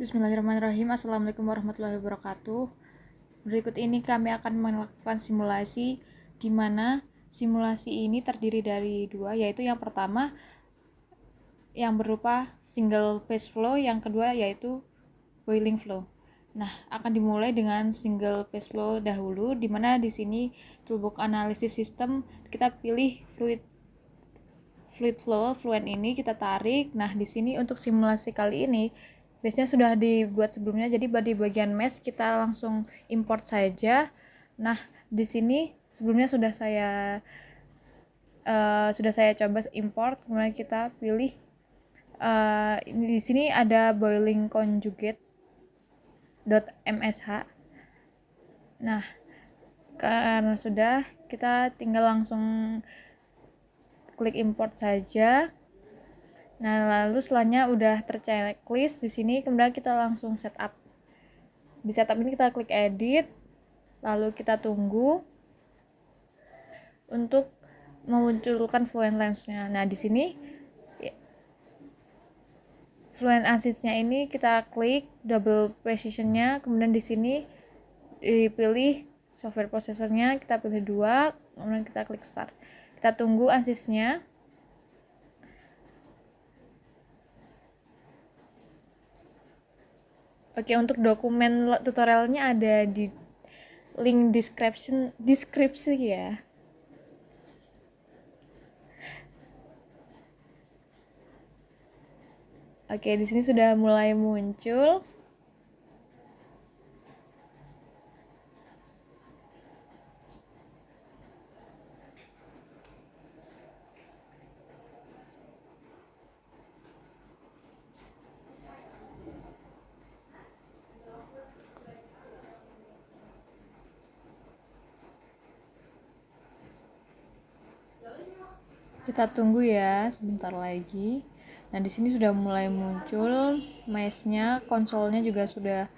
Bismillahirrahmanirrahim. Assalamualaikum warahmatullahi wabarakatuh. Berikut ini kami akan melakukan simulasi di mana simulasi ini terdiri dari dua, yaitu yang pertama yang berupa single phase flow, yang kedua yaitu boiling flow. Nah, akan dimulai dengan single phase flow dahulu, di mana di sini toolbox analisis system kita pilih fluid flow, fluent ini kita tarik. Nah, di sini untuk simulasi kali ini biasanya sudah dibuat sebelumnya, jadi di bagian mesh kita langsung import saja. Nah, di sini sebelumnya sudah saya coba import, kemudian kita pilih di sini ada boiling conjugate .msh. Nah, karena sudah, kita tinggal langsung klik import saja. Nah, lalu setelahnya udah terchecklist di sini, kemudian kita langsung setup. Di setup ini kita klik edit, lalu kita tunggu untuk memunculkan fluent lens-nya. Nah, di sini fluent assist-nya ini kita klik double precision-nya, kemudian di sini dipilih software processor-nya, kita pilih 2, kemudian kita klik start. Kita tunggu assist-nya. Oke, untuk dokumen tutorialnya ada di link deskripsi ya. Oke, di sini sudah mulai muncul. Kita tunggu ya sebentar lagi. Nah, di sini sudah mulai muncul mesh-nya, konsolnya juga sudah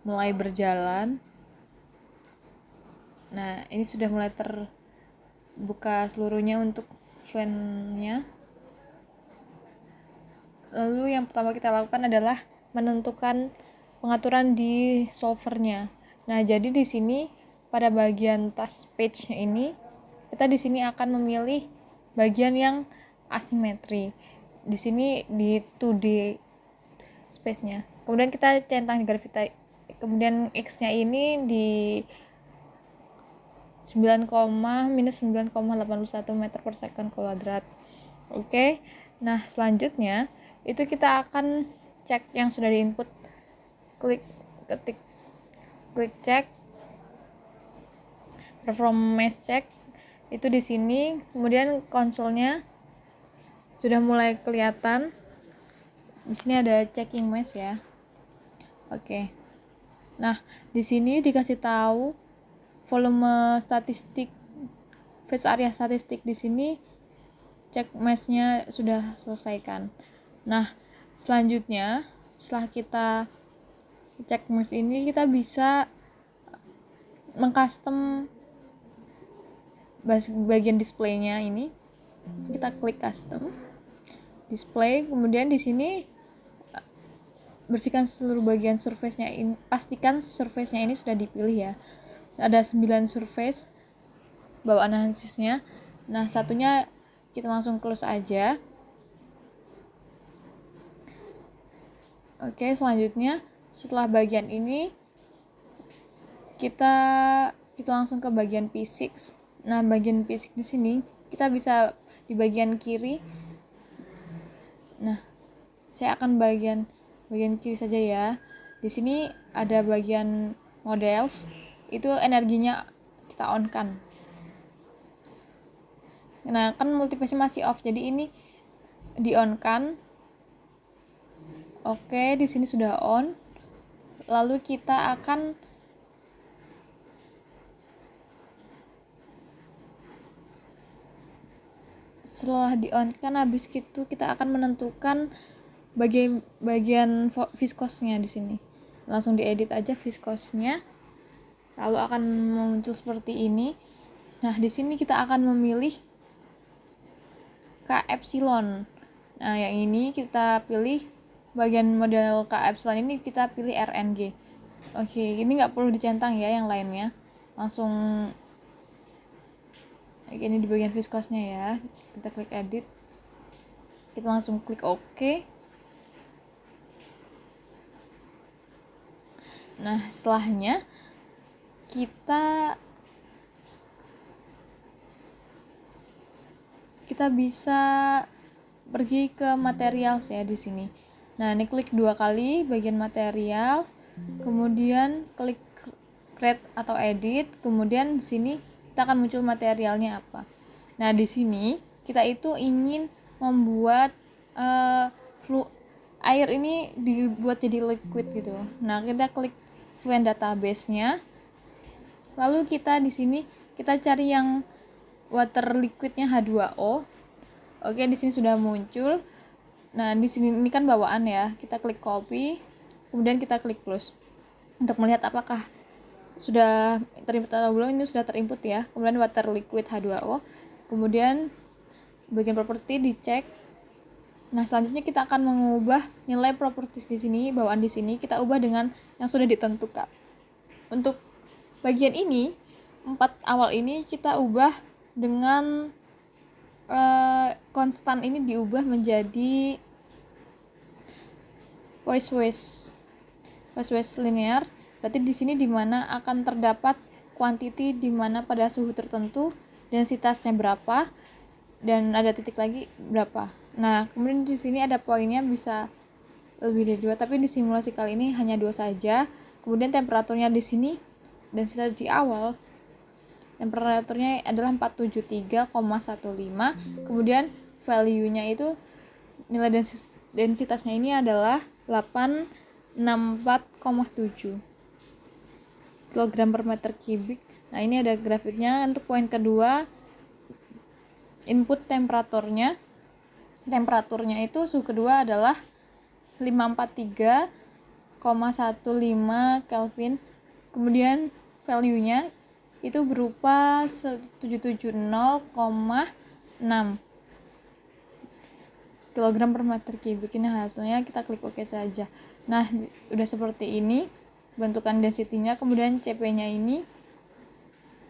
mulai berjalan. Nah, ini sudah mulai terbuka seluruhnya untuk fluent-nya. Lalu yang pertama kita lakukan adalah menentukan pengaturan di solvernya. Nah, jadi di sini pada bagian task page ini, kita di sini akan memilih bagian yang asimetri. Di sini di 2D space-nya. Kemudian kita centang gravity. Kemudian X-nya ini di 9, minus 9,81 meter per second kuadrat. Oke. Nah, selanjutnya itu kita akan cek yang sudah diinput. Klik cek performance check itu di sini. Kemudian konsolnya sudah mulai kelihatan. Di sini ada checking mesh ya. Oke. Nah, di sini dikasih tahu volume statistik, phase area statistik. Di sini cek mesh-nya sudah selesaikan. Nah, selanjutnya setelah kita cek mesh ini, kita bisa mengcustom bagian displaynya ini. Kita klik custom display, kemudian di sini bersihkan seluruh bagian surface-nya ini, pastikan surface-nya ini sudah dipilih ya. Ada 9 surface bawaan analisisnya. Nah, satunya kita langsung close aja. Oke, selanjutnya setelah bagian ini kita langsung ke bagian P6. Nah, bagian P6 di sini kita bisa di bagian kiri. Nah, saya akan bagian kiri saja ya. Di sini ada bagian models, itu energinya kita on kan. Nah, kan multiphase masih off, jadi ini di on kan. Oke, di sini sudah on. Lalu kita akan setelah di on kan, habis itu kita akan menentukan bagian viskosnya di sini. Langsung diedit aja viskosnya. Lalu akan muncul seperti ini. Nah, di sini kita akan memilih K epsilon. Nah, yang ini kita pilih bagian model K epsilon ini kita pilih RNG. Oke, ini nggak perlu dicentang ya yang lainnya, langsung ini di bagian viskosnya ya. Kita klik edit, kita langsung klik OK. Nah, setelahnya kita bisa pergi ke materials ya di sini. Nah, ini klik 2 kali bagian material, kemudian klik create atau edit, kemudian di sini kita akan muncul materialnya apa. Nah, di sini kita itu ingin membuat air ini dibuat jadi liquid gitu. Nah, kita klik Fluent database-nya. Lalu kita di sini kita cari yang water liquidnya H2O. Oke, di sini sudah muncul. Nah, di sini ini kan bawaan ya. Kita klik copy, kemudian kita klik close. Untuk melihat apakah sudah terinput atau belum. Ini sudah terinput ya. Kemudian water liquid H2O. Kemudian bagian properti dicek. Nah, selanjutnya kita akan mengubah nilai properties di sini, bawaan di sini kita ubah dengan yang sudah ditentukan. Untuk bagian ini, 4 awal ini kita ubah dengan konstan ini diubah menjadi Poiseuille linear. Berarti di sini di mana akan terdapat quantity di mana pada suhu tertentu densitasnya berapa dan ada titik lagi berapa. Nah, kemudian di sini ada poinnya bisa lebih dari 2, tapi di simulasi kali ini hanya 2 saja. Kemudian temperaturnya di sini densitas di awal temperaturnya adalah 473,15. Kemudian value-nya itu nilai densitasnya ini adalah 864,7 kg per meter kubik. Nah, ini ada grafiknya. Untuk poin kedua, input temperaturnya itu suhu kedua adalah 543,15 Kelvin. Kemudian value-nya itu berupa 770,6 kg per meter kubik. Ini hasilnya, kita klik OK saja. Nah, udah seperti ini bentukan density-nya. Kemudian CP-nya ini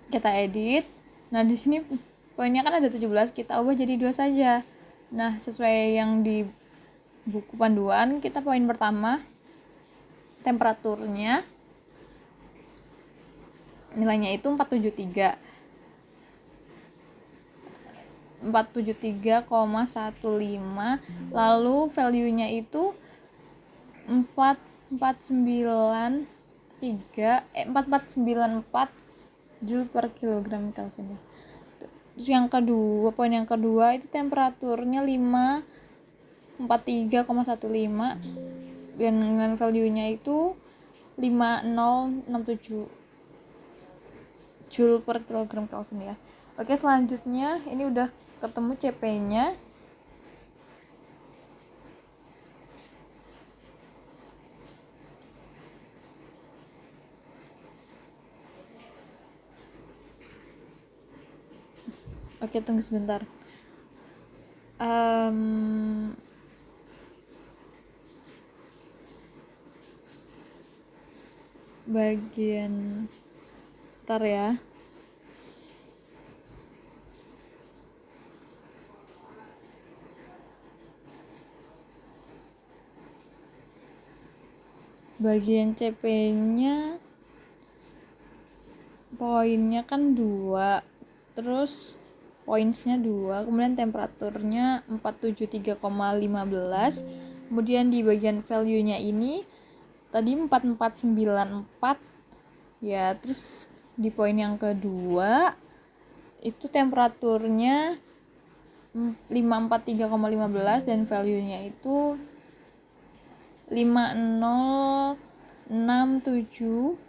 kita edit. Nah, di sini poinnya kan ada 17, kita ubah jadi 2 saja. Nah, sesuai yang di buku panduan, kita poin pertama temperaturnya nilainya itu 473,15, lalu value-nya itu 4494 Joule per kilogram Kelvin. Terus yang kedua, poin yang kedua itu temperaturnya 543,15 dan dengan value-nya itu 5067 Joule per kilogram Kelvin ya. Oke, selanjutnya ini udah ketemu CP-nya. Oke, tunggu sebentar. Bagian ntar ya. Bagian CP-nya poinnya kan 2, terus pointsnya 2, kemudian temperaturnya 473,15. Kemudian di bagian value-nya ini tadi 4494 ya. Terus di poin yang kedua itu temperaturnya 543,15 dan value-nya itu 5067.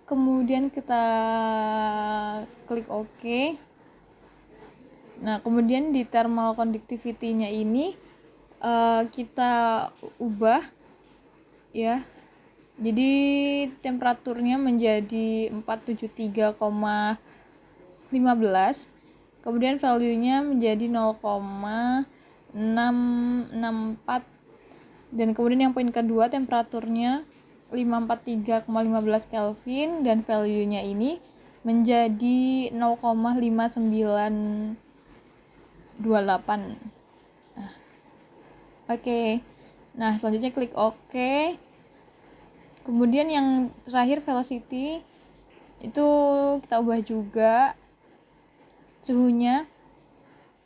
Kemudian kita klik OK. Nah, kemudian di thermal conductivity-nya ini kita ubah ya. Jadi temperaturnya menjadi 473,15. Kemudian value-nya menjadi 0,664 Dan kemudian yang poin kedua, temperaturnya 543,15 Kelvin dan value-nya ini menjadi 0,5928. Nah, oke. Nah, selanjutnya klik OK. Kemudian yang terakhir velocity itu kita ubah juga suhunya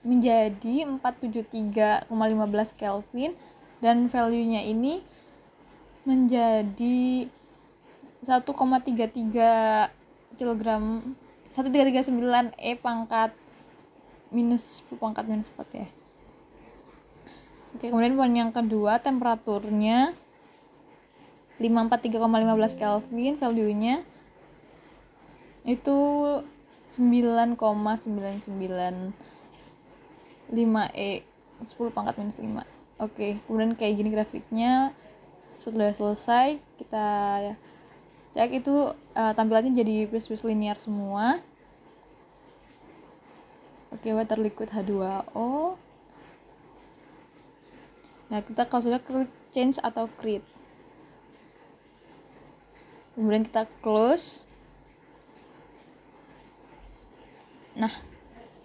menjadi 473,15 Kelvin dan value-nya ini menjadi 1,33 kilogram 1339 pangkat minus 4 ya. Oke, kemudian poin yang kedua, temperaturnya 543,15 Kelvin, value-nya itu 9,995 10 pangkat minus 5. Oke, kemudian kayak gini grafiknya. Setelah selesai kita cek itu tampilannya jadi plus linear semua. Oke, water liquid H2O. Nah, kita kalau sudah klik change atau create, kemudian kita close. Nah,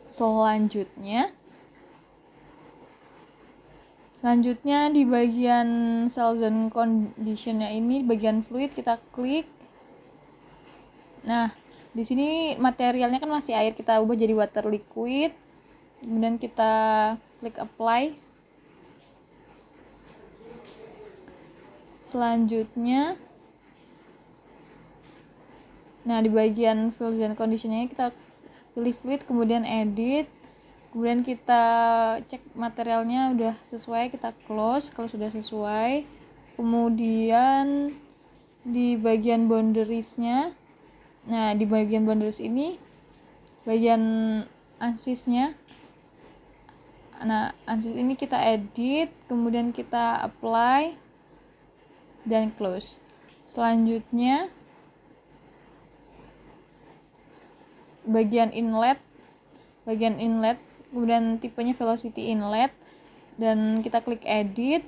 selanjutnya di bagian cell zone conditionnya ini, bagian fluid kita klik. Nah, di sini materialnya kan masih air, kita ubah jadi water liquid. Kemudian kita klik apply. Selanjutnya, nah di bagian fill zone conditionnya kita pilih fluid, kemudian edit. Kemudian kita cek materialnya udah sesuai, kita close kalau sudah sesuai. Kemudian di bagian boundariesnya, nah di bagian boundaries ini bagian ansisnya, nah ansis ini kita edit, kemudian kita apply dan close. Selanjutnya bagian inlet, kemudian tipenya velocity inlet, dan kita klik edit.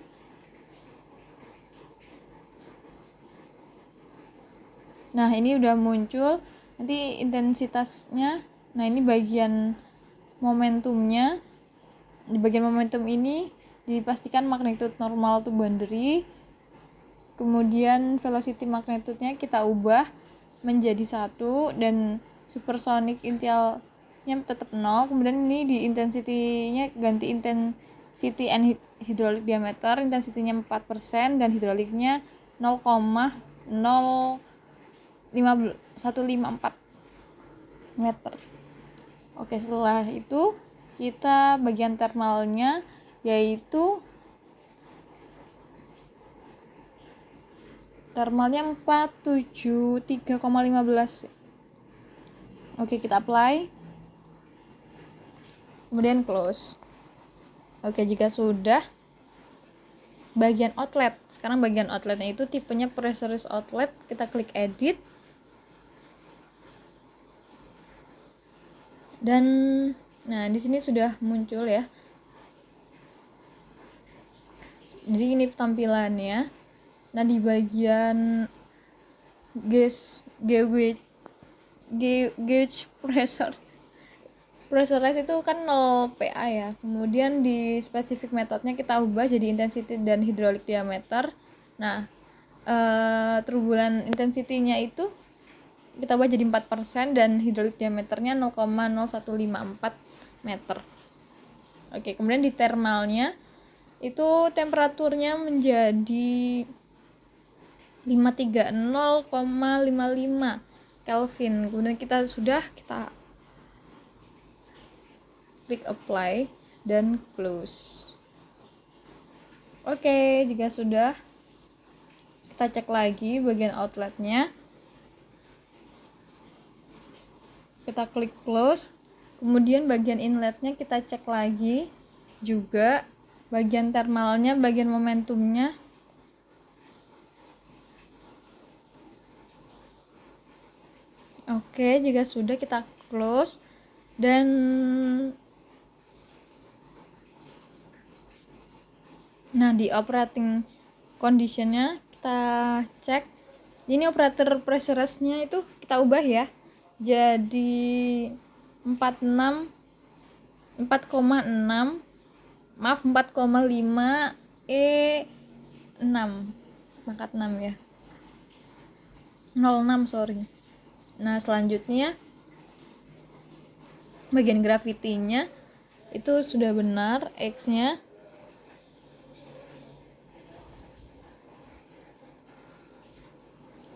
Nah, ini udah muncul nanti intensitasnya. Nah, ini bagian momentumnya. Di bagian momentum ini dipastikan magnitude normal to boundary. Kemudian velocity magnitude-nya kita ubah menjadi 1 dan supersonic initialnya tetap 0. Kemudian ini di intensity-nya ganti intensity and hydraulic diameter, intensity-nya 4% dan hydrauliknya 0,0154 meter. Oke, setelah itu kita bagian thermalnya yaitu thermalnya 473,15. Oke, kita apply, kemudian close. Oke, jika sudah, bagian outlet, sekarang bagian outletnya itu tipenya pressurized outlet, kita klik edit dan nah di sini sudah muncul ya. Jadi ini tampilannya. Nah, di bagian gauge pressurize itu kan 0 PA ya. Kemudian di specific methodnya kita ubah jadi intensity dan hydraulic diameter. Nah, turbulent intensity-nya itu kita ubah jadi 4% dan hydraulic diameternya 0,0154 meter. Oke, kemudian di thermalnya itu temperaturnya menjadi 530,55 Kelvin. Kemudian kita klik apply dan close. Oke, jika sudah, kita cek lagi bagian outletnya, kita klik close. Kemudian bagian inletnya kita cek lagi juga, bagian thermalnya, bagian momentumnya. Oke, jika sudah kita close dan nah di operating conditionnya kita cek. Ini operator pressure-nya itu kita ubah ya, jadi 4,6 4,6 maaf 4,5 6 pangkat 6 ya, 06 sorry. Nah selanjutnya bagian gravity-nya itu sudah benar, X nya.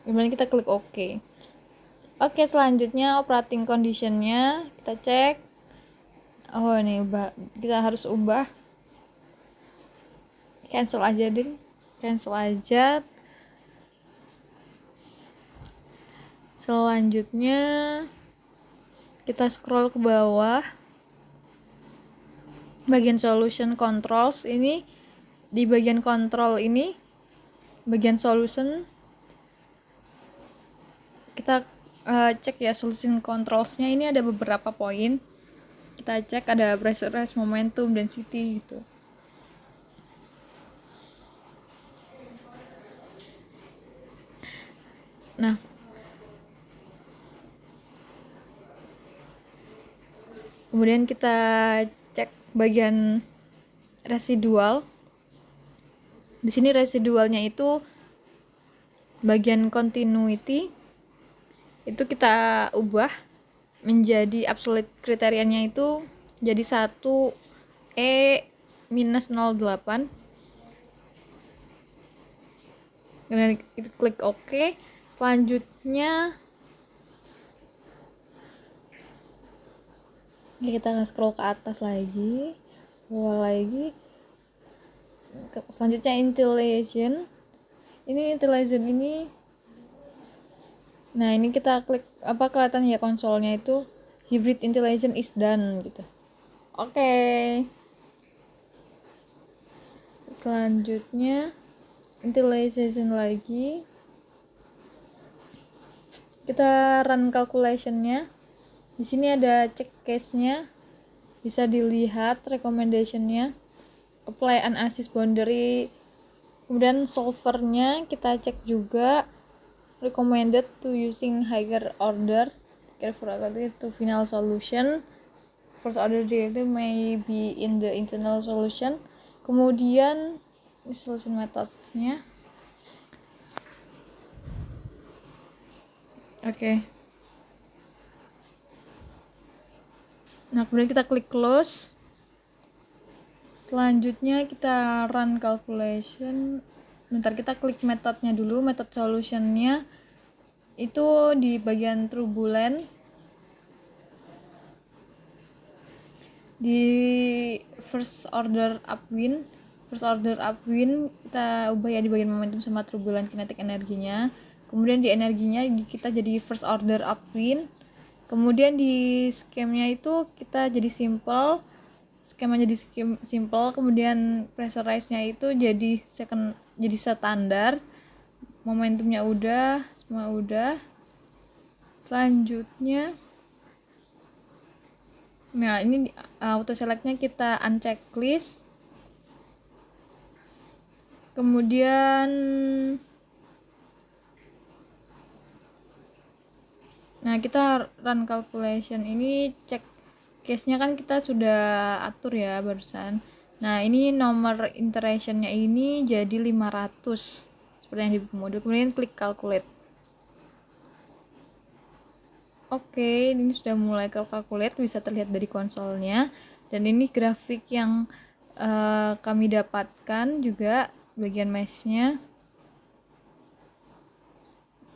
Kemudian kita klik OK. Oke, selanjutnya operating condition-nya kita cek. Oh ini kita harus ubah, cancel aja deh, cancel aja. Selanjutnya kita scroll ke bawah, bagian solution controls. Ini di bagian control ini, bagian solution, kita cek ya solution controlsnya. Ini ada beberapa poin kita cek, ada pressure rise, momentum, density gitu. Nah kemudian kita cek bagian residual. Di sini residualnya itu bagian continuity itu kita ubah menjadi absolute kriterianya itu jadi 1 E-08. Kemudian kita klik OK. Selanjutnya kita scroll ke atas lagi, bawah lagi. Selanjutnya intelligent. Nah ini kita klik kelihatan ya konsolnya itu hybrid intelligent is done gitu. Oke. Selanjutnya intelligent lagi, kita run calculation-nya. Di sini ada check case-nya, bisa dilihat recommendation-nya, apply an assist boundary. Kemudian solver-nya kita cek juga, recommended to using higher order, careful to final solution, first order derivative may be in the internal solution. Kemudian solution methodnya. Oke. Nah kemudian kita klik close. Selanjutnya kita run calculation. Bentar, kita klik metodenya dulu, method solutionnya itu di bagian turbulent, di first order upwind kita ubah ya di bagian momentum sama turbulent kinetic energinya. Kemudian di energinya kita jadi first order upwind. Kemudian di skemnya itu kita jadi simple, skemanya jadi simple. Kemudian pressurize-nya itu jadi standar. Momentumnya udah, semua udah. Selanjutnya nah ini auto selectnya kita uncheck list. Kemudian nah kita run calculation. Ini cek case-nya kan kita sudah atur ya barusan. Nah ini nomor iterationnya ini jadi 500 seperti yang di modul. Kemudian klik calculate. Oke, ini sudah mulai ke calculate, bisa terlihat dari konsolnya. Dan ini grafik yang kami dapatkan juga bagian mesh-nya.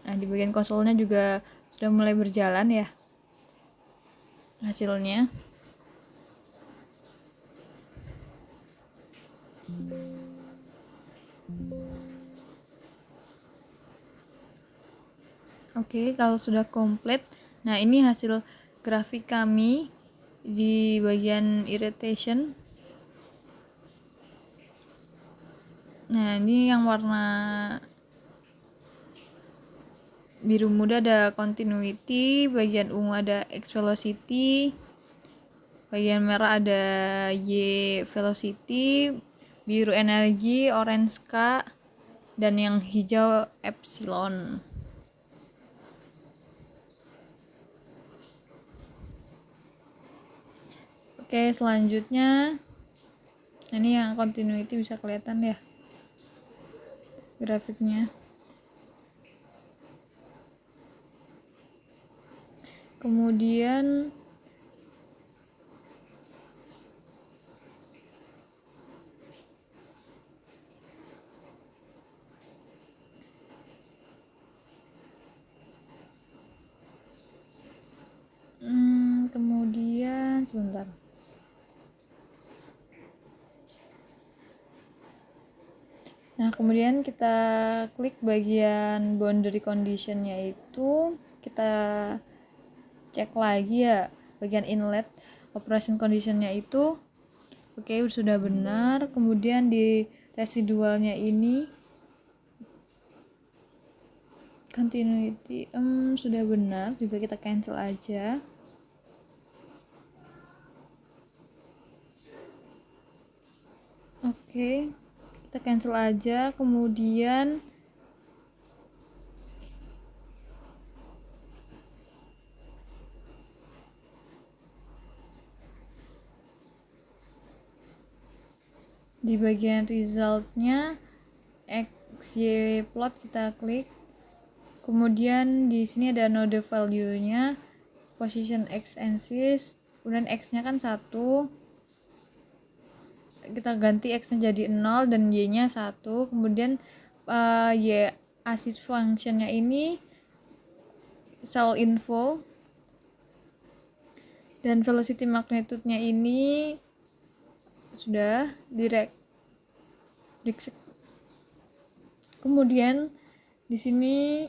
Nah di bagian konsolnya juga sudah mulai berjalan ya hasilnya. Oke, kalau sudah komplit, nah ini hasil grafik kami di bagian irritation. Nah ini yang warna biru muda ada continuity, bagian ungu ada x velocity, bagian merah ada y velocity, biru energi, orange K, dan yang hijau epsilon. Oke, selanjutnya ini yang continuity, bisa kelihatan ya grafiknya. Kemudian sebentar. Nah, kemudian kita klik bagian boundary condition-nya itu, kita cek lagi ya bagian inlet operation condition-nya itu. Oke, sudah benar. Kemudian di residualnya ini continuity sudah benar juga, kita cancel aja. Oke, kita cancel aja. Kemudian di bagian resultnya XY plot kita klik. Kemudian di sini ada node value-nya, position x axis, kemudian x-nya kan 1. Kita ganti x-nya jadi 0 dan y-nya 1. Kemudian y axis function-nya ini cell info, dan velocity magnitude-nya ini sudah direct. Kemudian di sini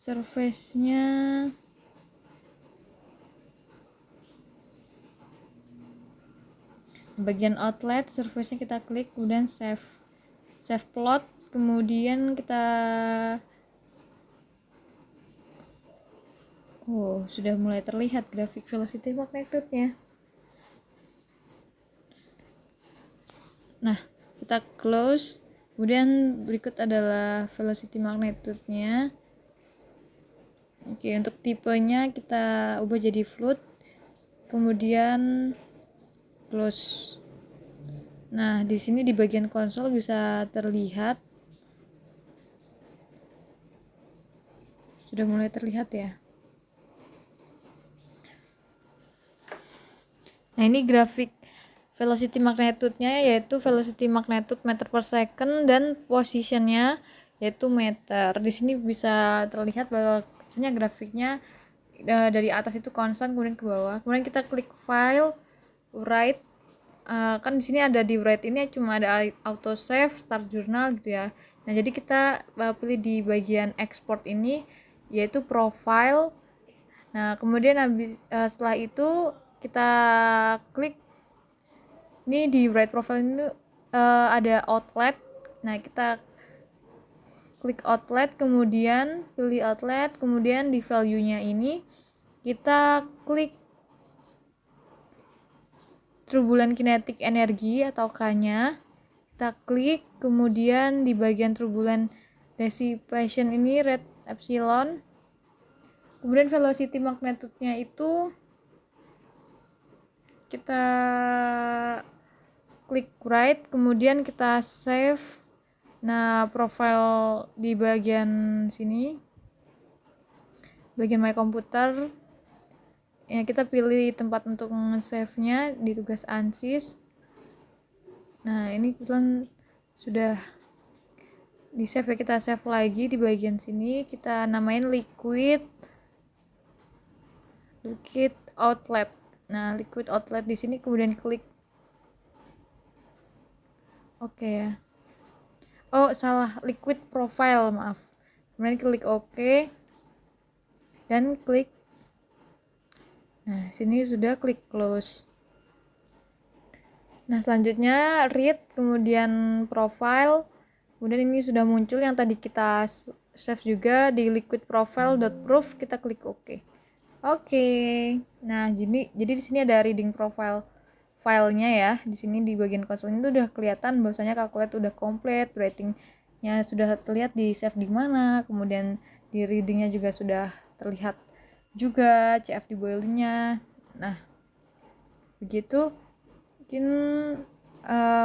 surface-nya bagian outlet, surface-nya kita klik, kemudian save plot. Kemudian kita sudah mulai terlihat grafik velocity magnitude-nya. Nah, kita close. Kemudian berikut adalah velocity magnitude-nya. Oke, untuk tipenya kita ubah jadi float. Kemudian close. Nah, di sini di bagian konsol bisa terlihat, sudah mulai terlihat ya. Nah, ini grafik velocity magnitude-nya, yaitu velocity magnitude meter per second, dan position-nya yaitu meter. Di sini bisa terlihat bahwa sebenarnya grafiknya dari atas itu konstan, kemudian ke bawah. Kemudian kita klik file, write. Kan di sini ada di write ini cuma ada auto save, start journal gitu ya. Nah, jadi kita pilih di bagian export ini yaitu profile. Nah, kemudian setelah itu kita klik ini di write profile ini ada outlet. Nah, kita klik outlet, kemudian pilih outlet, kemudian di value-nya ini kita klik turbulent kinetic energy atau K-nya. Kita klik, kemudian di bagian turbulent dissipation ini rate epsilon. Kemudian velocity magnitude-nya itu kita klik write, kemudian kita save. Nah, profile di bagian sini, bagian my computer ya, kita pilih tempat untuk nge-save-nya di tugas ANSYS. Nah, ini kebetulan sudah di save ya, kita save lagi di bagian sini, kita namain liquid outlet. Nah, liquid outlet di sini, kemudian klik oke ya. Oh, salah, liquid profile, maaf. Kemudian klik oke dan klik. Nah, sini sudah klik close. Nah, selanjutnya read, kemudian profile. Kemudian ini sudah muncul yang tadi kita save juga di liquid profile.proof, kita klik oke. Oke. Nah, jadi di sini ada reading profile filenya ya. Di sini di bagian konsol ini udah kelihatan bahwasanya calculate udah complete, writing nya sudah terlihat di save di mana, kemudian di readingnya juga sudah terlihat juga CFD boilingnya. Nah, begitu mungkin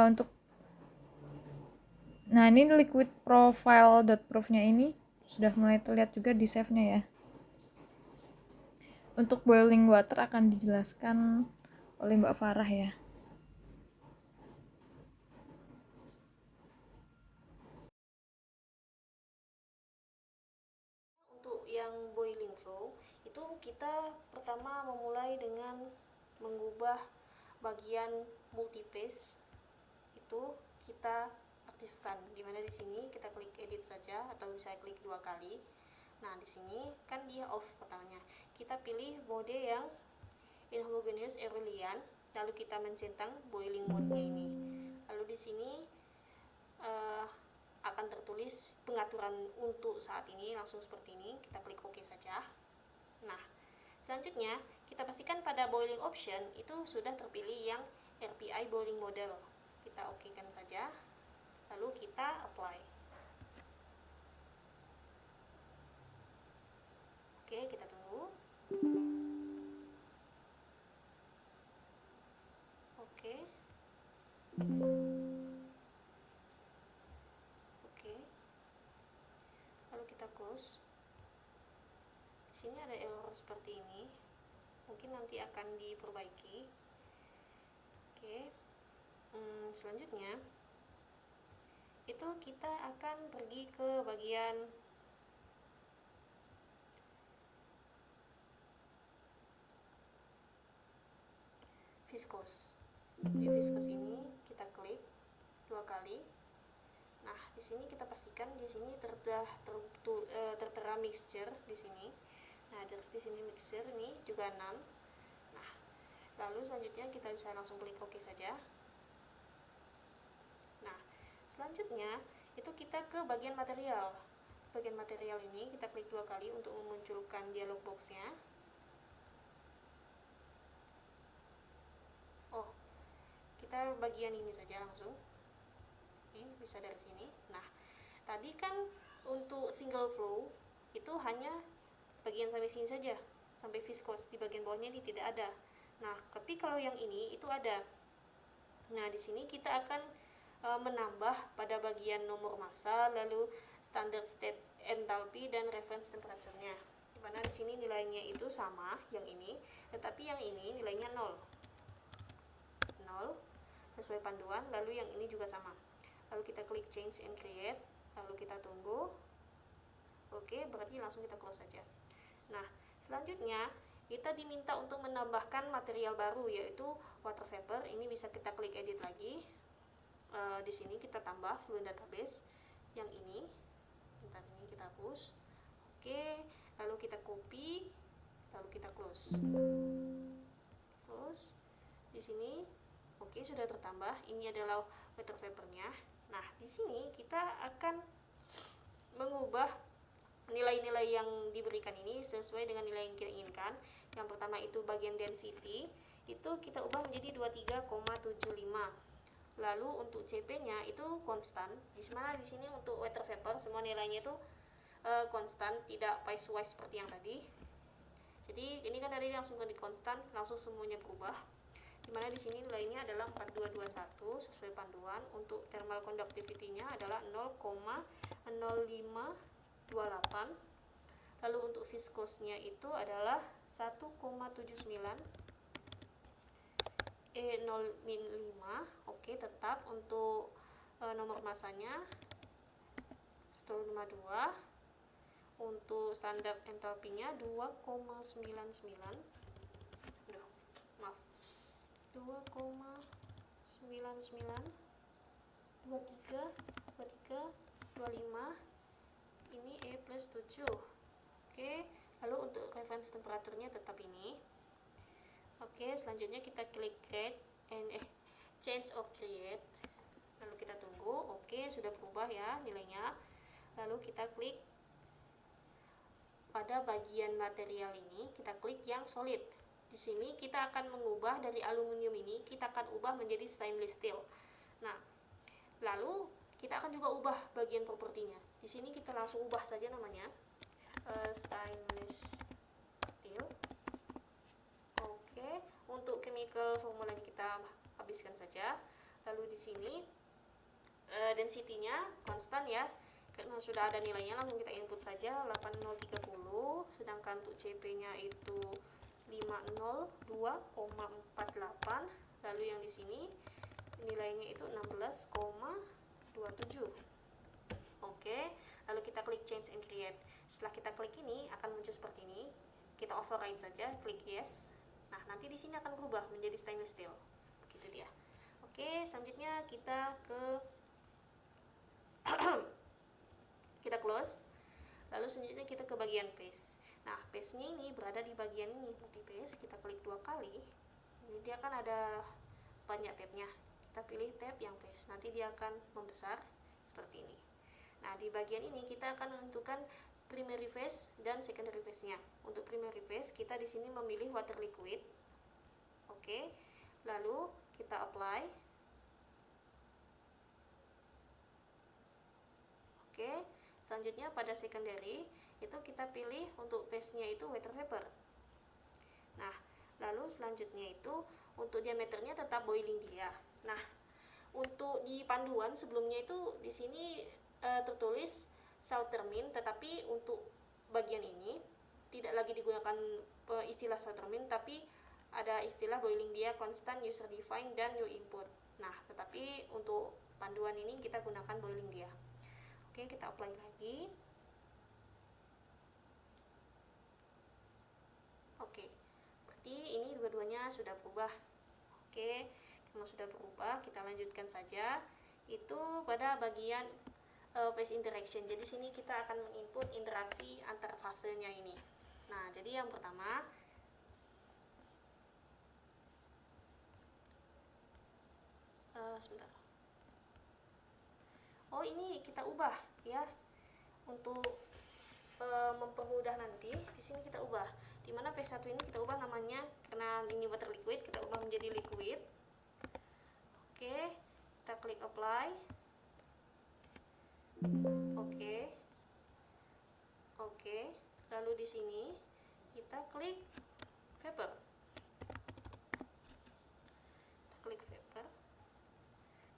untuk ini liquid profile.proof-nya ini sudah mulai terlihat juga di save-nya ya. Untuk boiling water akan dijelaskan oleh Mbak Farah ya. Untuk yang boiling flow itu kita pertama memulai dengan mengubah bagian multipaste, itu kita aktifkan, dimana di sini kita klik edit saja atau bisa klik 2 kali. Nah, di sini kan dia off pertamanya. Kita pilih mode yang inhomogeneous Aurelian, lalu kita mencentang boiling mode-nya ini. Lalu di sini akan tertulis pengaturan untuk saat ini, langsung seperti ini, kita klik OK saja. Nah, selanjutnya kita pastikan pada boiling option itu sudah terpilih yang RPI boiling model. Kita OK kan saja, lalu kita apply. Oke, kita tunggu. Oke. Oke. Lalu kita close. Di sini ada error seperti ini. Mungkin nanti akan diperbaiki. Oke. Selanjutnya itu kita akan pergi ke bagian viscose. Di viscose ini kita klik 2 kali. Nah, di sini kita pastikan di sini tertera mixture di sini. Nah, terus di sini mixture ini juga 6. Nah, lalu selanjutnya kita bisa langsung klik OK saja. Nah, selanjutnya itu kita ke bagian material. Bagian material ini kita klik 2 kali untuk memunculkan dialog box-nya. Oh, kita bagian ini saja langsung. Ini bisa dari sini. Nah, tadi kan untuk single flow itu hanya bagian sampai sini saja, sampai viscose, di bagian bawahnya ini tidak ada. Nah, tapi kalau yang ini itu ada. Nah, di sini kita akan menambah pada bagian nomor massa, lalu standard state enthalpy dan reference temperature-nya. Dimana di sini nilainya itu sama yang ini, tetapi yang ini nilainya 0 sesuai panduan, lalu yang ini juga sama. Lalu kita klik change and create, lalu kita tunggu. Oke, berarti langsung kita close saja. Nah, selanjutnya kita diminta untuk menambahkan material baru, yaitu water vapor. Ini bisa kita klik edit lagi. Di sini kita tambah fluent database yang ini. Bentar, ini kita hapus. Oke, lalu kita copy, lalu kita close. Di sini oke, sudah tertambah. Ini adalah water vapornya. Nah, di sini kita akan mengubah nilai-nilai yang diberikan ini sesuai dengan nilai yang kita inginkan. Yang pertama itu bagian density, itu kita ubah menjadi 23,75. Lalu untuk CP-nya itu konstan. Di mana di sini untuk water vapor semua nilainya itu konstan, tidak piecewise seperti yang tadi. Jadi ini kan tadi langsung di konstan, langsung semuanya berubah. Dimana di sini nilainya adalah 4221 sesuai panduan. Untuk thermal conductivity-nya adalah 0,0528. Lalu untuk viscose-nya itu adalah 1,79 E0-5. Oke, tetap. Untuk nomor masanya 152. Untuk standar enthalpy-nya 2,99. 2,99 23 25. Ini E plus 7. Oke, lalu untuk reference temperaturnya tetap ini. Oke, selanjutnya kita klik create change or create, lalu kita tunggu. Oke, sudah berubah ya nilainya. Lalu kita klik pada bagian material ini, kita klik yang solid. Di sini kita akan mengubah dari aluminium ini, kita akan ubah menjadi stainless steel. Nah, lalu kita akan juga ubah bagian propertinya. Di sini kita langsung ubah saja namanya, stainless steel. Oke, untuk chemical formula kita habiskan saja. Lalu di sini density-nya konstan ya, karena sudah ada nilainya, langsung kita input saja 8030, sedangkan untuk CP-nya itu 502,48. Lalu yang di sini nilainya itu 16,27. Oke, lalu kita klik change and create. Setelah kita klik ini akan muncul seperti ini. Kita override saja, klik yes. Nah, nanti di sini akan berubah menjadi stainless steel. Begitu dia. Oke, selanjutnya kita ke kita close. Lalu selanjutnya kita ke bagian paste. Nah, paste-nya ini berada di bagian ini, multi paste. Kita klik 2 kali. Ini dia akan ada banyak tabnya. Kita pilih tab yang paste. Nanti dia akan membesar seperti ini. Nah, di bagian ini kita akan menentukan primary phase dan secondary phase-nya. Untuk primary phase kita di sini memilih water liquid. Oke. Lalu kita apply. Oke. Selanjutnya pada secondary itu kita pilih untuk phase-nya itu water vapor. Nah, lalu selanjutnya itu untuk diameternya tetap boiling dia. Nah, untuk di panduan sebelumnya itu di sini tertulis Sautermin, tetapi untuk bagian ini tidak lagi digunakan istilah Sautermin, tapi ada istilah boiling dia constant, user define, dan new input. Nah, tetapi untuk panduan ini kita gunakan boiling dia. Oke, kita apply lagi. Oke, berarti ini dua-duanya sudah berubah. Oke, kalau sudah berubah, kita lanjutkan saja. Itu pada bagian phase interaction. Jadi sini kita akan menginput interaksi antar fasenya ini. Nah, jadi yang pertama sebentar. Oh, ini kita ubah ya. Untuk mempermudah nanti, di sini kita ubah. Dimana P1 ini kita ubah namanya, karena ini water liquid, kita ubah menjadi liquid. Oke, kita klik apply. Oke. Lalu di sini kita klik vapor.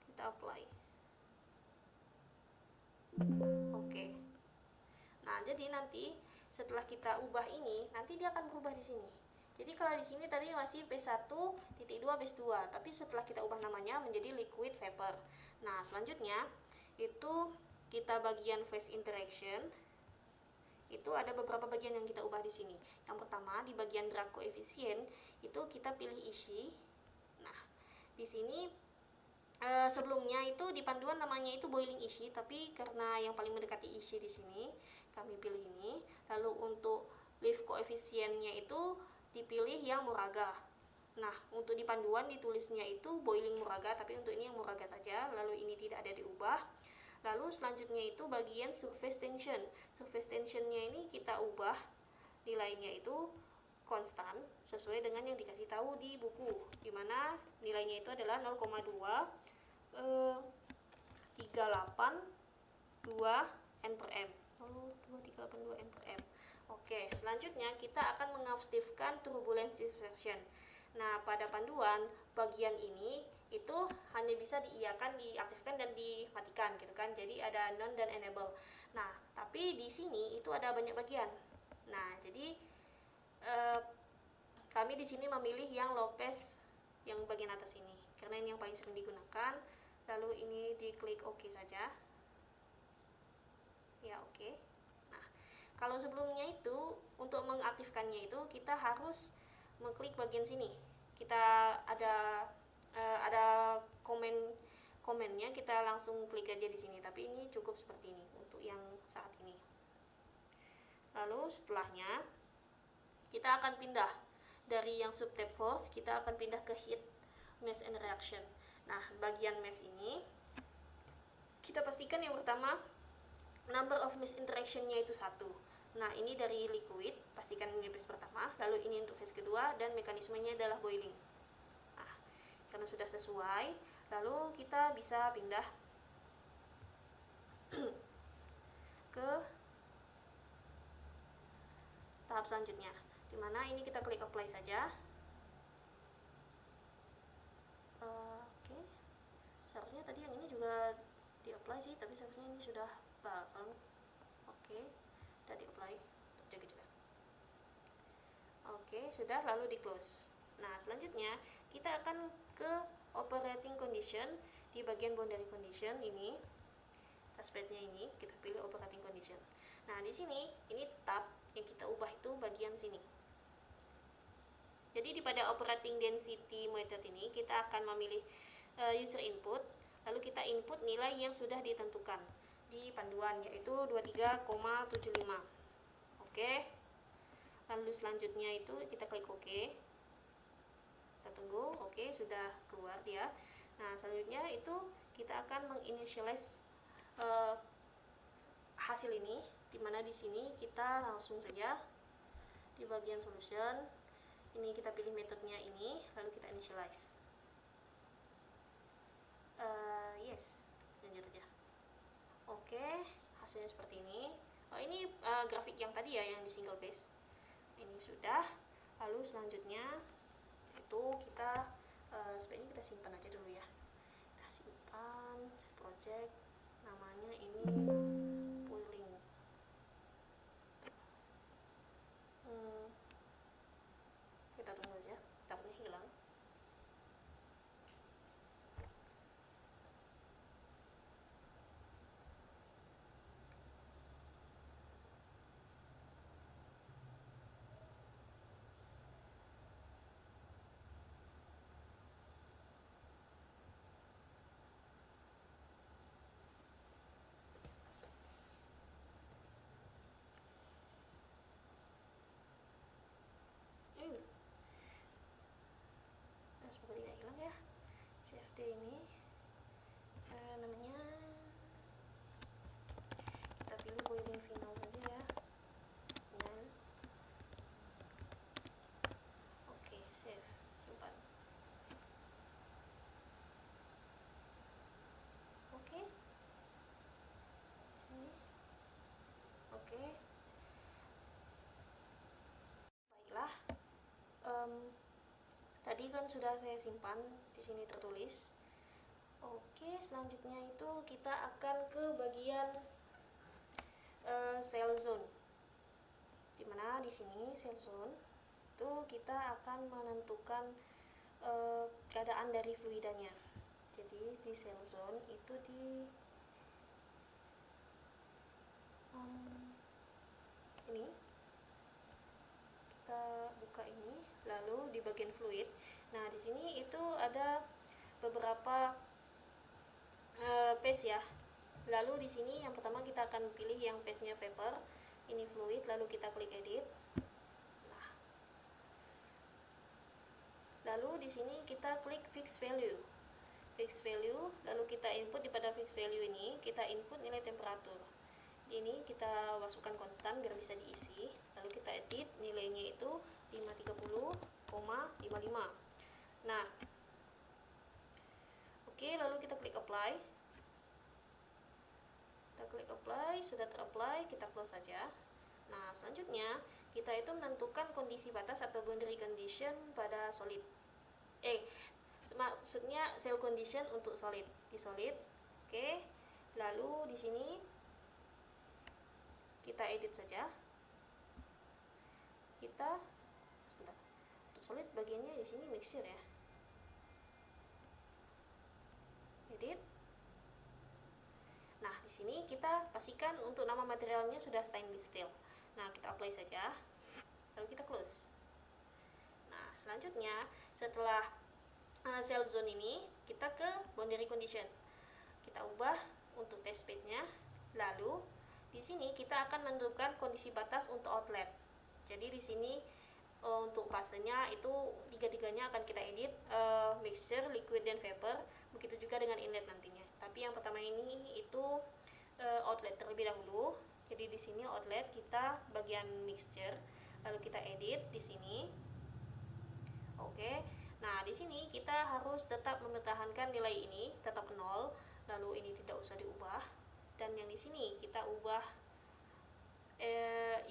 Kita apply. Oke. Nah, jadi nanti setelah kita ubah ini, nanti dia akan berubah di sini. Jadi kalau di sini tadi masih P1.2 phase 2, tapi setelah kita ubah namanya menjadi liquid vapor. Nah, selanjutnya itu kita bagian phase interaction. Itu ada beberapa bagian yang kita ubah di sini. Yang pertama di bagian drag coefficient itu kita pilih isi. Nah, di sini sebelumnya itu di panduan namanya itu boiling isi, tapi karena yang paling mendekati isi di sini kami pilih ini. Lalu untuk lift coefficient-nya itu dipilih yang Moraga. Nah, untuk di panduan ditulisnya itu boiling Moraga, tapi untuk ini yang Moraga saja. Lalu ini tidak ada diubah. Lalu selanjutnya itu bagian surface tension. Surface tension-nya ini kita ubah nilainya itu konstan sesuai dengan yang dikasih tahu di buku, dimana nilainya itu adalah 0,2382 N/m. 0,2382 N/m. Oke, selanjutnya kita akan mengaktifkan turbulence inversion. Nah, pada panduan bagian ini itu hanya bisa diiakan, diaktifkan, dan dimatikan gitu kan. Jadi ada none dan enable. Nah, tapi di sini itu ada banyak bagian. Nah, jadi kami di sini memilih yang low pass yang bagian atas ini karena ini yang paling sering digunakan. Lalu ini diklik OK saja. Ya, oke. Nah, kalau sebelumnya itu untuk mengaktifkannya itu kita harus mengklik bagian sini. Kita ada komennya, kita langsung klik aja di sini, tapi ini cukup seperti ini untuk yang saat ini. Lalu setelahnya kita akan pindah dari yang subtab force, kita akan pindah ke heat mass and reaction. Nah, bagian mass ini kita pastikan yang pertama number of mass interaction-nya itu 1. Nah, ini dari liquid, pastikan ini phase pertama, lalu ini untuk phase kedua, dan mekanismenya adalah boiling. Nah, karena sudah sesuai, lalu kita bisa pindah ke tahap selanjutnya, dimana ini kita klik apply saja. Oke, seharusnya tadi yang ini juga di apply sih, tapi seharusnya ini sudah bareng. Oke, sudah di apply, jaga-jaga. Oke, sudah, lalu di close. Nah, selanjutnya kita akan ke operating condition. Di bagian boundary condition ini, touchpadnya ini kita pilih operating condition. Nah, di sini ini tab yang kita ubah itu bagian sini. Jadi pada operating density method ini kita akan memilih user input, lalu kita input nilai yang sudah ditentukan di panduan, yaitu 23,75. Oke. Lalu selanjutnya itu kita klik OK. Kita tunggu. Oke, sudah keluar dia. Nah, selanjutnya itu kita akan menginitialize hasil ini, dimana di sini kita langsung saja di bagian solution ini kita pilih metodenya ini, lalu kita initialize. Yes, lanjut aja. Oke, hasilnya seperti ini. Oh, ini grafik yang tadi ya, yang di single base. Ini sudah. Lalu selanjutnya itu kita sebaiknya kita simpan aja dulu ya. Kita simpan project, namanya ini pooling. Kita tunggu aja, takutnya hilang. Semoga tidak hilang ya. CFD ini namanya kita pilih boiling final saja ya. Dan oke, save, simpan. Oke. Ini. Oke. Baiklah. Tadi kan sudah saya simpan, di sini tertulis. Oke, selanjutnya itu kita akan ke bagian cell zone. Dimana di sini cell zone itu kita akan menentukan keadaan dari fluidanya. Jadi di cell zone itu di ini kita buka ini, lalu di bagian fluid. Nah, di sini itu ada beberapa phase ya. Lalu di sini yang pertama kita akan pilih yang phase-nya vapor. Ini fluid, lalu kita klik edit. Nah. Lalu di sini kita klik fix value. Fix value, lalu kita input di pada fix value ini, kita input nilai temperatur. Ini kita masukkan konstan biar bisa diisi, lalu kita edit, nilainya itu 530,55. nah oke, lalu kita klik apply. Kita klik apply, sudah ter-apply, kita close saja. Nah, selanjutnya kita itu menentukan kondisi batas atau boundary condition pada solid. Maksudnya cell condition untuk solid, di solid. Oke. Lalu di sini kita edit saja. Kita sebentar. Untuk solid bagiannya di sini mixture ya. Edit. Nah, di sini kita pastikan untuk nama materialnya sudah stainless steel. Nah, kita apply saja. Lalu kita close. Nah, selanjutnya setelah cell zone ini, kita ke boundary condition. Kita ubah untuk test bed-nya. Lalu di sini kita akan menentukan kondisi batas untuk outlet. Jadi di sini untuk fasenya itu tiga-tiganya akan kita edit, mixture, liquid, dan vapor. Begitu juga dengan inlet nantinya. Tapi yang pertama ini itu outlet terlebih dahulu. Jadi di sini outlet kita bagian mixture, lalu kita edit di sini. Oke. Nah, di sini kita harus tetap mempertahankan nilai ini tetap 0, lalu ini tidak usah diubah. dan yang di sini kita ubah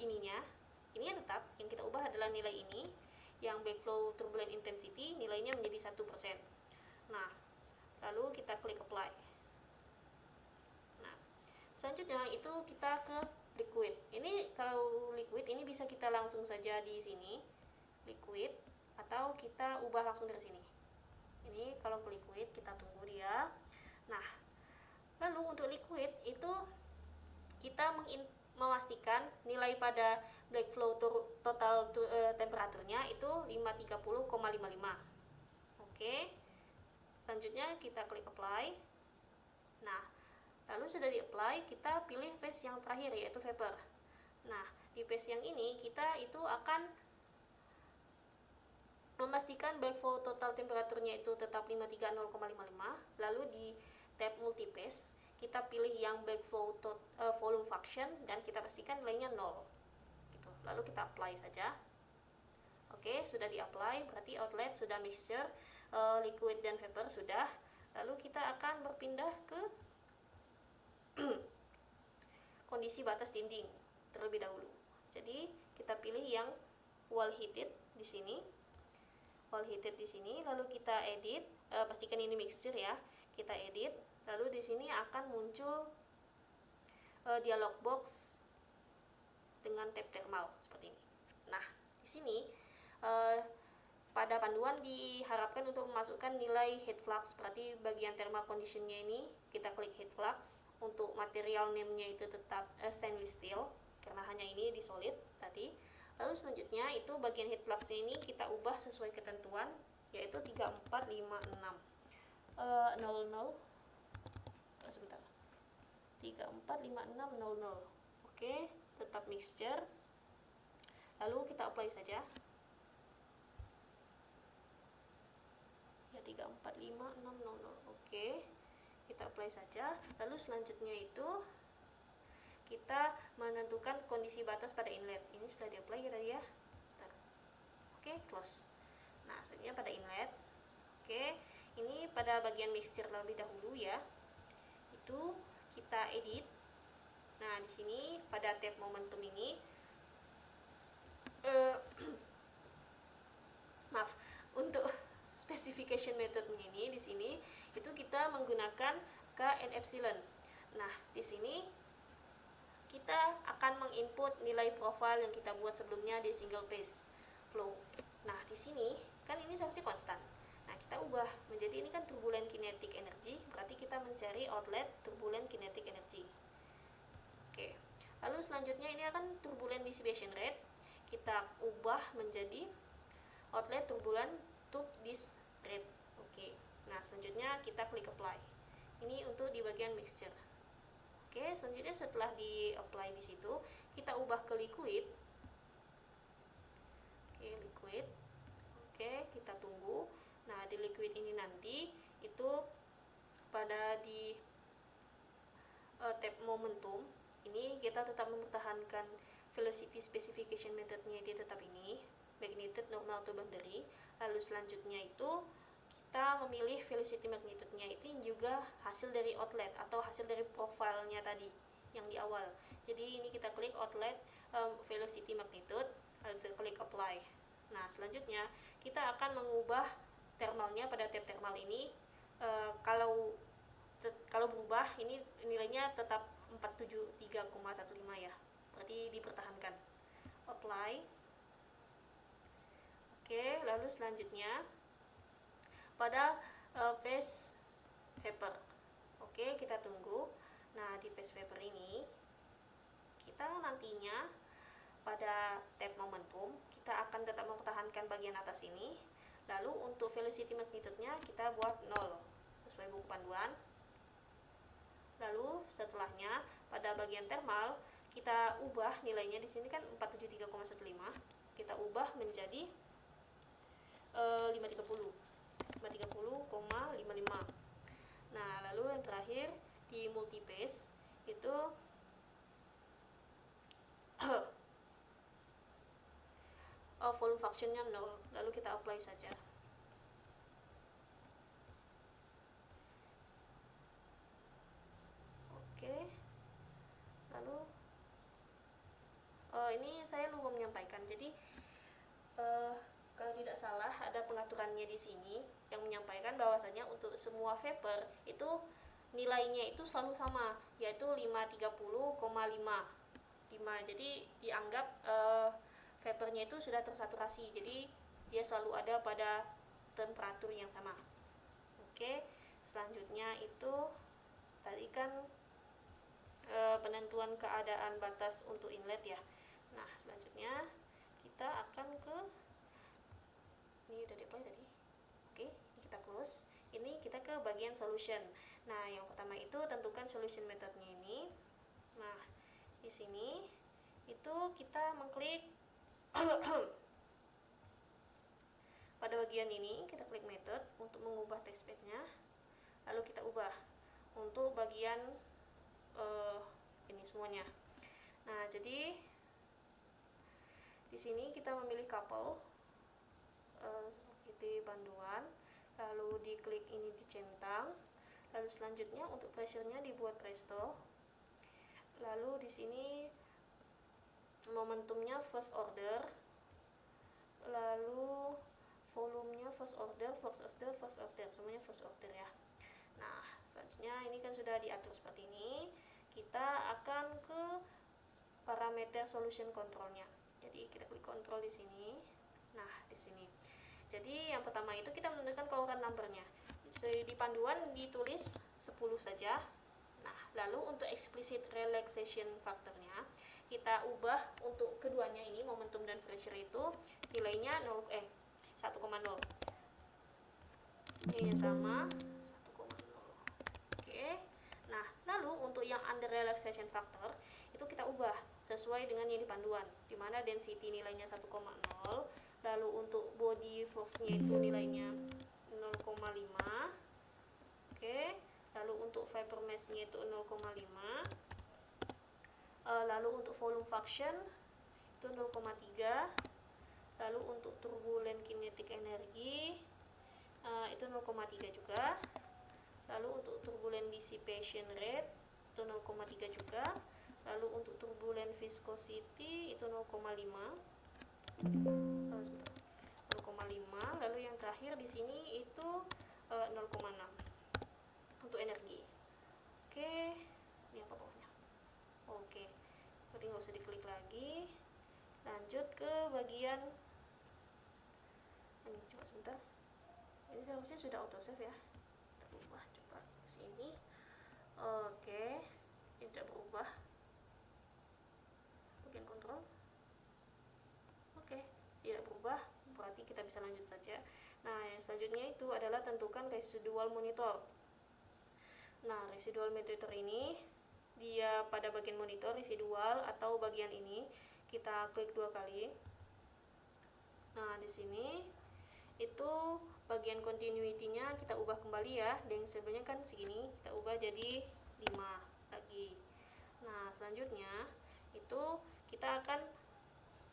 ininya tetap. Yang kita ubah adalah nilai ini, yang backflow turbulent intensity nilainya menjadi 1%. Nah, lalu kita klik apply. Nah, selanjutnya itu kita ke liquid. Ini kalau liquid ini bisa kita langsung saja di sini liquid, atau kita ubah langsung dari sini. Ini kalau ke liquid kita tunggu dia. Nah, lalu untuk liquid itu kita memastikan nilai pada backflow total temperaturnya itu 530,55. Oke. Selanjutnya kita klik apply. Nah, lalu sudah di apply, kita pilih phase yang terakhir yaitu vapor. Nah, di phase yang ini kita itu akan memastikan backflow total temperaturnya itu tetap 530,55. Lalu di tab multiphase kita pilih yang backflow volume function dan kita pastikan nilainya 0 gitu. Lalu kita apply saja. Oke, sudah di apply, berarti outlet sudah mixture, liquid dan vapor sudah. Lalu kita akan berpindah ke kondisi batas dinding terlebih dahulu. Jadi kita pilih yang wall heated di sini. Wall heated di sini, lalu kita edit, pastikan ini mixture ya. Kita edit, lalu di sini akan muncul dialog box dengan tab thermal seperti ini. Nah, di sini pada panduan diharapkan untuk memasukkan nilai heat flux, berarti bagian thermal conditionnya ini kita klik heat flux. Untuk material name-nya itu tetap stainless steel karena hanya ini di solid tadi. Lalu selanjutnya itu bagian heat flux ini kita ubah sesuai ketentuan yaitu 3456 00 sebentar 345600. Oke, tetap mixture. Lalu kita apply saja. Ya 345600. Oke. Kita apply saja. Lalu selanjutnya itu kita menentukan kondisi batas pada inlet. Ini sudah di-apply ya tadi ya. Oke, close. Nah, selanjutnya pada inlet. Oke, ini pada bagian mixture terlebih dahulu ya. Itu kita edit. Nah, di sini pada tab momentum ini maaf, untuk specification methodnya ini di sini itu kita menggunakan Kn epsilon. Nah, di sini kita akan menginput nilai profile yang kita buat sebelumnya di single phase flow. Nah, di sini kan ini seharusnya konstan. Nah, kita ubah menjadi ini kan turbulent kinetic energy, berarti kita mencari outlet turbulent kinetic energy. Oke. Lalu selanjutnya ini akan turbulent dissipation rate, kita ubah menjadi outlet turbulent tube dis rate. Oke. Nah, selanjutnya kita klik apply. Ini untuk di bagian mixture. Oke, selanjutnya setelah di apply di situ, kita ubah ke liquid. Oke, liquid. Oke, kita tunggu. Nah, di liquid ini nanti itu pada di tab momentum ini kita tetap mempertahankan velocity specification methodnya itu tetap ini, magnitude normal to boundary. Lalu selanjutnya itu kita memilih velocity magnitude-nya itu juga hasil dari outlet atau hasil dari profilnya tadi yang di awal. Jadi ini kita klik outlet velocity magnitude, lalu kita klik apply. Nah, selanjutnya kita akan mengubah thermalnya pada tab thermal ini. Kalau berubah ini nilainya tetap 473,15 ya. Berarti dipertahankan. Apply. Oke, lalu selanjutnya pada phase vapor. Oke, kita tunggu. Nah, di phase vapor ini kita nantinya pada tab momentum kita akan tetap mempertahankan bagian atas ini. Lalu untuk velocity magnitude-nya kita buat 0 sesuai buku panduan. Lalu setelahnya pada bagian thermal kita ubah nilainya di sini kan 473,15. Kita ubah menjadi 530,55. Nah, lalu yang terakhir di multiphase itu volume function-nya 0. Lalu kita apply saja. Oke. ini saya lupa menyampaikan. Jadi kalau tidak salah ada pengaturannya di sini yang menyampaikan bahwasanya untuk semua vapor itu nilainya itu selalu sama, yaitu 530,5. Jadi dianggap vapornya itu sudah tersaturasi, jadi dia selalu ada pada temperatur yang sama. Oke, selanjutnya itu tadi kan penentuan keadaan batas untuk inlet ya. Nah, selanjutnya kita akan ke ini udah di-apply tadi. Oke, ini kita close. Ini kita ke bagian solution. Nah, yang pertama itu tentukan solution methodnya ini. Nah, di sini itu kita mengklik pada bagian ini kita klik method untuk mengubah textpad-nya. Lalu kita ubah untuk bagian ini semuanya. Nah, jadi di sini kita memilih couple seperti panduan, lalu diklik ini dicentang, lalu selanjutnya untuk pressure-nya dibuat presto, lalu di sini momentumnya first order, lalu volumenya first order, semuanya first order ya. Nah, selanjutnya ini kan sudah diatur seperti ini. Kita akan ke parameter solution controlnya. Jadi kita klik control di sini. Nah, di sini. Jadi yang pertama itu kita menentukan current number-nya. Di panduan ditulis 10 saja. Nah, lalu untuk explicit relaxation factor-nya kita ubah untuk keduanya ini, momentum dan pressure itu nilainya 1,0. Ini sama 1,0. Oke. Nah, lalu untuk yang under relaxation factor itu kita ubah sesuai dengan yang di panduan, di mana density nilainya 1,0, lalu untuk body force-nya itu nilainya 0,5. Oke, lalu untuk vapor mass-nya itu 0,5. Lalu untuk volume fraction itu 0,3. Lalu untuk turbulent kinetic energy itu 0,3 juga. Lalu untuk turbulent dissipation rate itu 0,3 juga. Lalu untuk turbulent viscosity itu 0,5. 0,5. Lalu yang terakhir di sini itu 0,6 untuk energi. Oke, ini apa pokoknya. Oke, berarti nggak usah diklik lagi. Lanjut ke bagian ini, coba sebentar. Ini seharusnya sudah auto save ya. Kita ubah coba ke sini. Oke, ini tidak berubah. Bagian kontrol. Oke, tidak berubah. Berarti kita bisa lanjut saja. Nah, yang selanjutnya itu adalah tentukan residual monitor. Nah, residual monitor ini dia pada bagian monitor residual atau bagian ini kita klik 2 kali. Nah, di sini itu bagian continuity-nya kita ubah kembali ya. Dan sebenarnya kan segini, kita ubah jadi 5 lagi. Nah, selanjutnya itu kita akan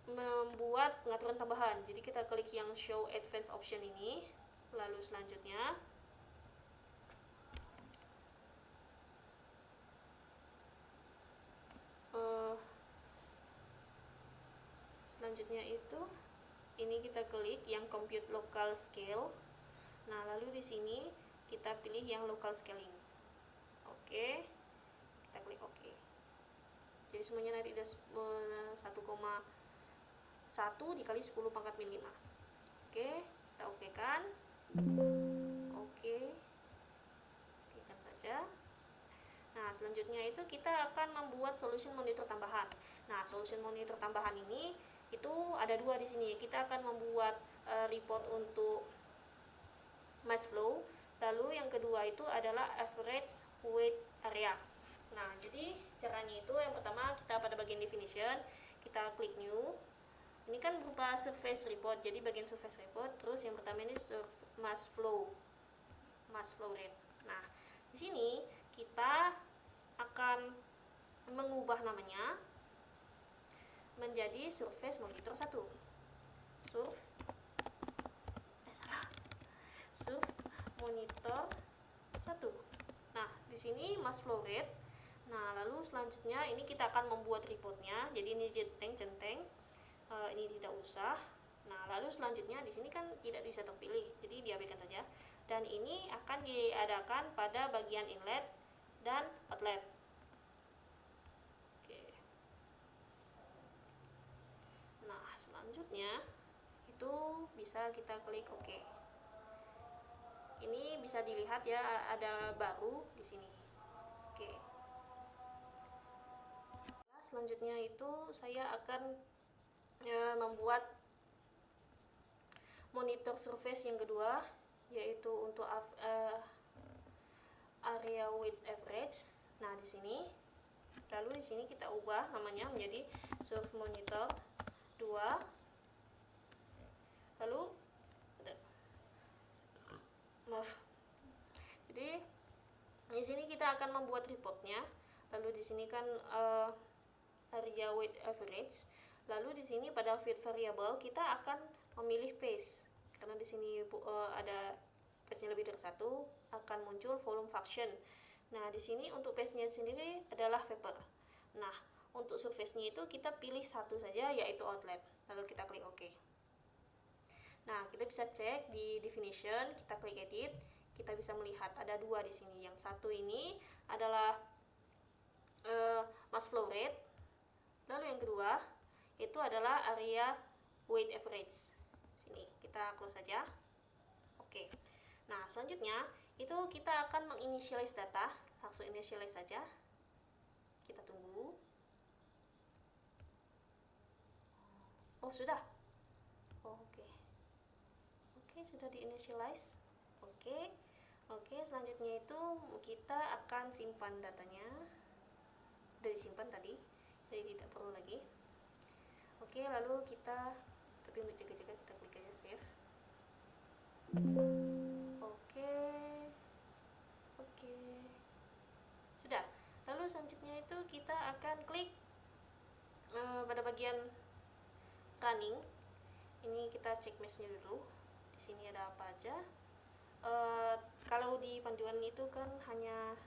membuat pengaturan tambahan. Jadi kita klik yang show advanced option ini. Lalu selanjutnya itu ini kita klik yang compute local scale. Nah, lalu di sini kita pilih yang local scaling. Oke, kita klik oke. Jadi semuanya nanti udah 1,1 dikali 10 pangkat min 5. Oke, kita oke kan. Oke, okekan saja. Nah, selanjutnya itu kita akan membuat solution monitor tambahan. Nah, solution monitor tambahan ini itu ada 2 di sini. Kita akan membuat report untuk mass flow. Lalu yang kedua itu adalah average weight area. Nah, jadi caranya itu yang pertama kita pada bagian definition, kita klik new. Ini kan berupa surface report. Jadi bagian surface report, terus yang pertama ini mass flow rate. Nah, di sini kita akan mengubah namanya menjadi surface monitor 1. Surf monitor 1. Nah, di sini mass flow rate. Nah, lalu selanjutnya ini kita akan membuat reportnya. Jadi ini centeng, ini tidak usah. Nah, lalu selanjutnya di sini kan tidak bisa terpilih, jadi diabaikan saja. Dan ini akan diadakan pada bagian inlet dan outlet. Oke. Nah, selanjutnya itu bisa kita klik OK. Ini bisa dilihat ya, ada baru di sini. Oke. Selanjutnya itu saya akan membuat monitor surface yang kedua, yaitu untuk area weight average. Nah, di sini lalu di sini kita ubah namanya menjadi surf monitor 2. Lalu maaf. Jadi di sini kita akan membuat reportnya. Lalu di sini kan area weight average. Lalu di sini pada fit variable kita akan memilih pace, karena di sini ada pace-nya lebih dari 1, akan muncul volume function. Nah, di sini untuk pace-nya sendiri adalah vapor. Nah, untuk surface-nya itu kita pilih satu saja, yaitu outlet. Lalu kita klik OK. Nah, kita bisa cek di definition, kita klik edit, kita bisa melihat ada 2 di sini. Yang satu ini adalah mass flow rate. Lalu yang kedua itu adalah area weight average. Sini kita close saja. Oke. Nah, selanjutnya itu kita akan menginitialize data. Langsung initialize saja. Kita tunggu. Oh, sudah. Oke. Oke, sudah di-initialize. Oke. Oke, selanjutnya itu kita akan simpan datanya. Sudah disimpan tadi, jadi tidak perlu lagi. Oke, lalu kita, tapi untuk jaga-jaga kita klik aja save. Oke. Oke. Sudah. Lalu selanjutnya itu kita akan klik pada bagian running. Ini kita cek mesh-nya dulu. Di sini ada apa aja. Kalau di panduan itu kan hanya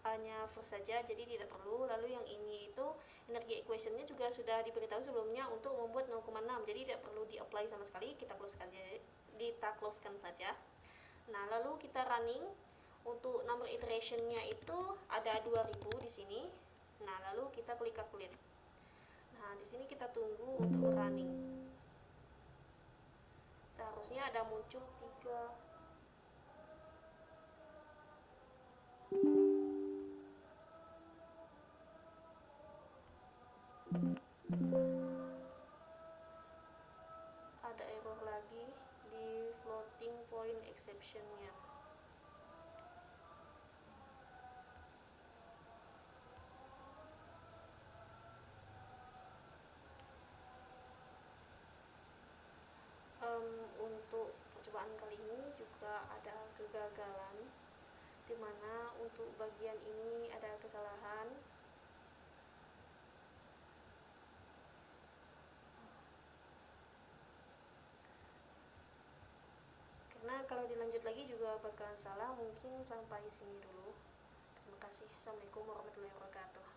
hanya first saja, jadi tidak perlu. Lalu yang ini itu energy equation-nya juga sudah diberitahu sebelumnya untuk membuat 0,6, jadi tidak perlu di-apply sama sekali. Kita closekan saja. Nah, lalu kita running. Untuk number iteration-nya itu ada 2000 di sini. Nah, lalu kita klik calculate. Nah, di sini kita tunggu untuk running. Seharusnya ada muncul 3. Ada error lagi di floating point exception-nya. Untuk percobaan kali ini juga ada kegagalan, dimana untuk bagian ini ada kesalahan. Karena kalau dilanjut lagi juga bakalan salah, mungkin sampai sini dulu. Terima kasih. Assalamualaikum warahmatullahi wabarakatuh.